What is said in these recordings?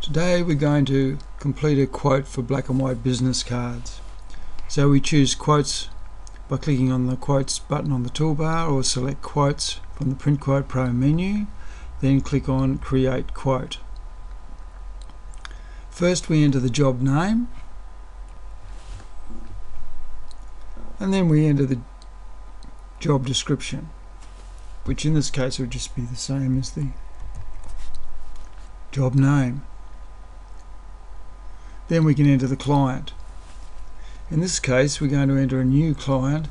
Today we're going to complete a quote for black and white business cards. So we choose quotes by clicking on the quotes button on the toolbar, or select quotes from the PrintQuote Pro menu, then click on create quote. First we enter the job name, and then we enter the job description, which in this case would just be the same as the job name. Then we can enter the client. In this case we're going to enter a new client,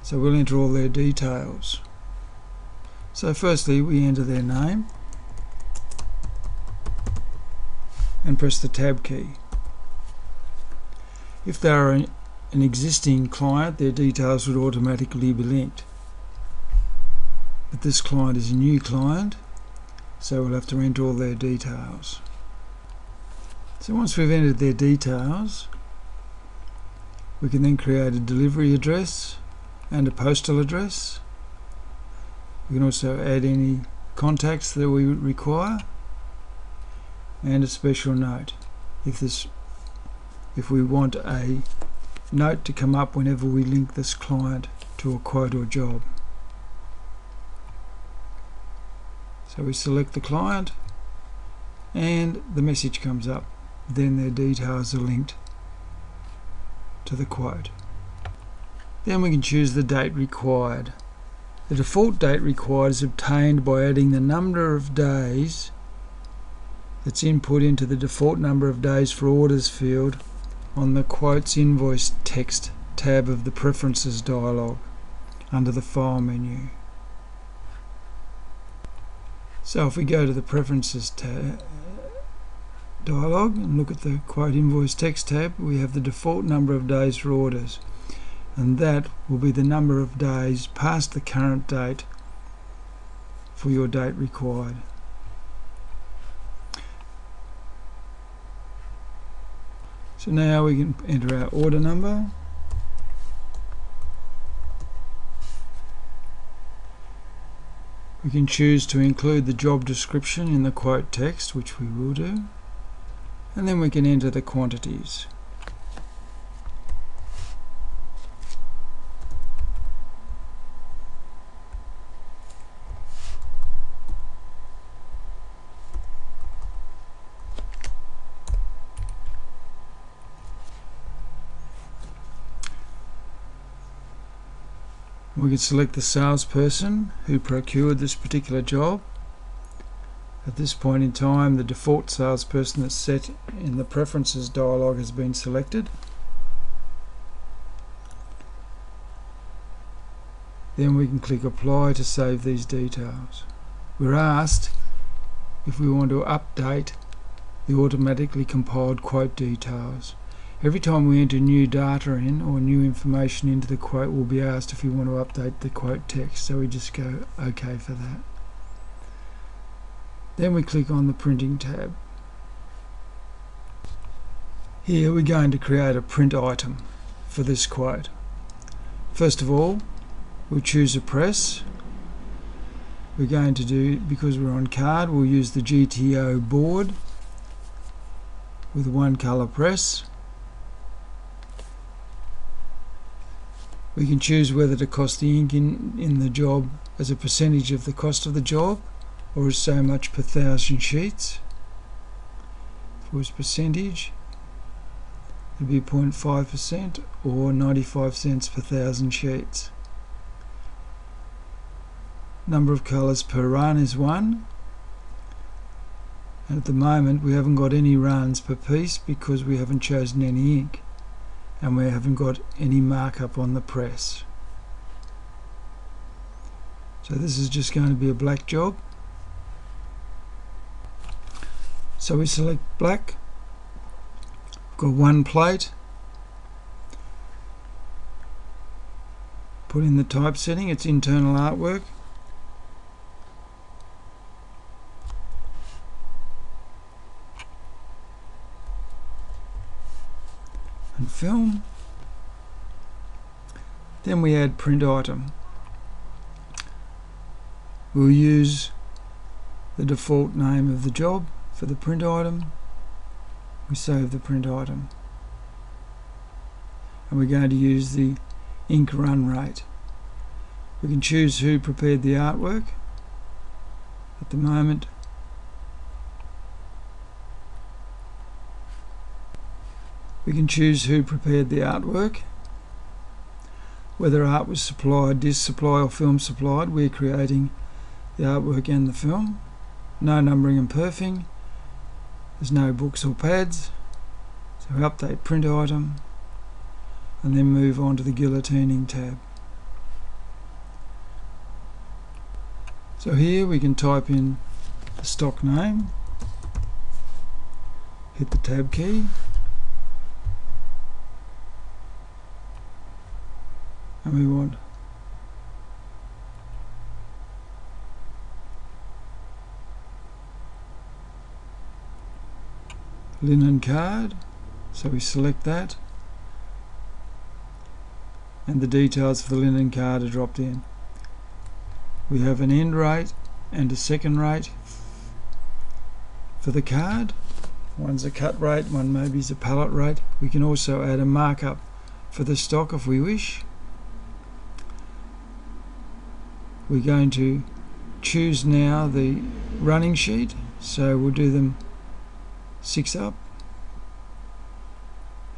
so we'll enter all their details. So firstly we enter their name and press the tab key. If they are an existing client, their details would automatically be linked. But this client is a new client, so we'll have to enter all their details. So once we've entered their details, we can then create a delivery address and a postal address. We can also add any contacts that we require, and a special note if we want a note to come up whenever we link this client to a quote or job. So we select the client and the message comes up. Then their details are linked to the quote. Then we can choose the date required. The default date required is obtained by adding the number of days that's input into the default number of days for orders field on the quotes invoice text tab of the preferences dialog under the file menu. So if we go to the preferences tab dialog and look at the quote invoice text tab, we have the default number of days for orders, and that will be the number of days past the current date for your date required. So now we can enter our order number, we can choose to include the job description in the quote text, which we will do, and then we can enter the quantities. We can select the salesperson who procured this particular job. At this point in time, the default salesperson that's set in the preferences dialog has been selected. Then we can click apply to save these details. We're asked if we want to update the automatically compiled quote details. Every time we enter new data in or new information into the quote, we'll be asked if we want to update the quote text, so we just go OK for that. Then we click on the printing tab. Here we're going to create a print item for this quote. First of all, we'll choose a press. We're going to do, because we're on card, we'll use the GTO board with one colour press. We can choose whether to cost the ink in the job as a percentage of the cost of the job, or as so much per 1,000 sheets. If it was percentage, it would be 0.5% or 95 cents per 1,000 sheets. Number of colours per run is 1, and at the moment we haven't got any runs per piece because we haven't chosen any ink, and we haven't got any markup on the press. So this is just going to be a black job. So we select black, got one plate, put in the typesetting, it's internal artwork, and film. Then we add print item. We'll use the default name of the job. for the print item, we save the print item, and we're going to use the ink run rate. We can choose who prepared the artwork. At the moment, we can choose who prepared the artwork, whether art was supplied, disc supply or film supplied. We're creating the artwork and the film. No numbering and perfing. There's no books or pads. So we update print item and then move on to the guillotining tab. So here we can type in the stock name, hit the tab key, and we want linen card, so we select that, and the details for the linen card are dropped in. We have an end rate and a second rate for the card. One's a cut rate, one maybe is a pallet rate. We can also add a markup for the stock if we wish. We're going to choose now the running sheet, so we'll do them 6 up,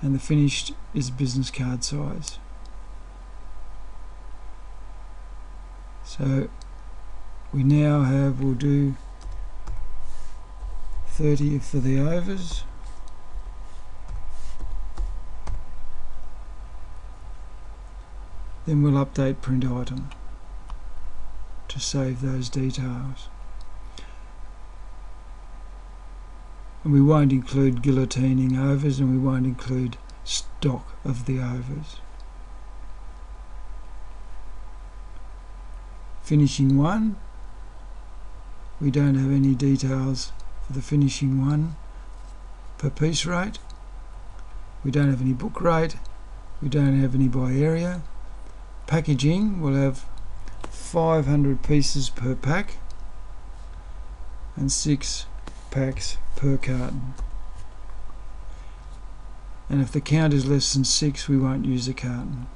and the finished is business card size. So we now have, we'll do 30 for the overs, then we'll update print item to save those details. And we won't include guillotining overs, and we won't include stock of the overs. Finishing one, we don't have any details for the finishing one per piece rate. We don't have any book rate. We don't have any by area. Packaging, we'll have 500 pieces per pack and 6 packs per carton. And if the count is less than 6, we won't use a carton.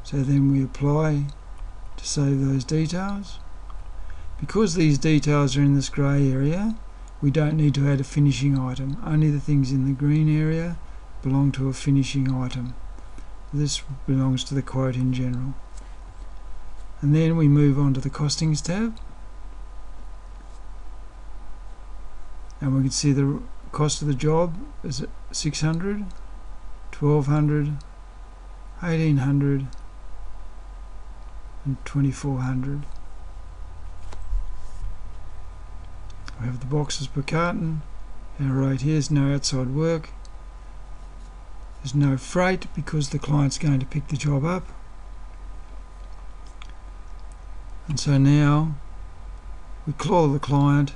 So then we apply to save those details. Because these details are in this grey area, we don't need to add a finishing item. Only the things in the green area belong to a finishing item. This belongs to the quote in general. And then we move on to the costings tab, and we can see the cost of the job is at 600, 1200, 1800 and 2400. We have the boxes per carton. Our rate here is no outside work. There's no freight because the client's going to pick the job up. And so now we call the client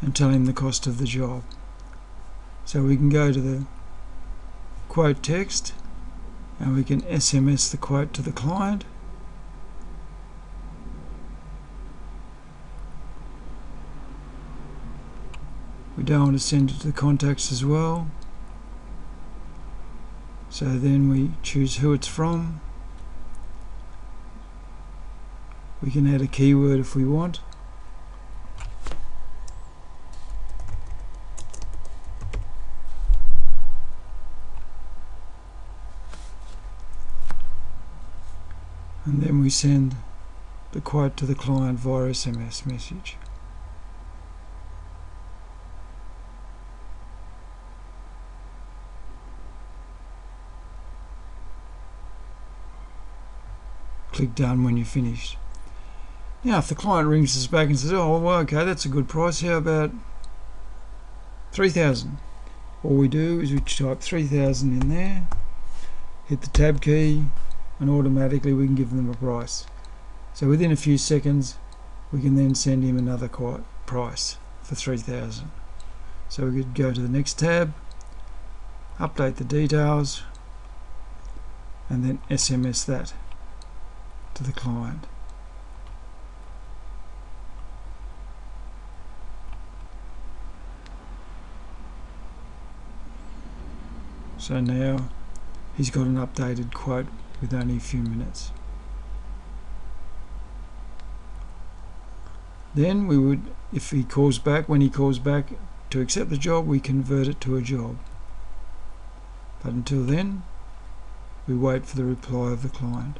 and tell him the cost of the job. So we can go to the quote text and we can SMS the quote to the client. We don't want to send it to the contacts as well. So then we choose who it's from. We can add a keyword if we want. And then we send the quote to the client via SMS message. Click done when you're finished. Now if the client rings us back and says, oh well, okay, that's a good price, how about 3,000? All we do is we type 3,000 in there, hit the tab key, and automatically we can give them a price. So within a few seconds we can then send him another price for 3,000. So we could go to the next tab, update the details, and then SMS that to the client. So now he's got an updated quote with only a few minutes. Then we would, if he calls back, when he calls back to accept the job, we convert it to a job. But until then, we wait for the reply of the client.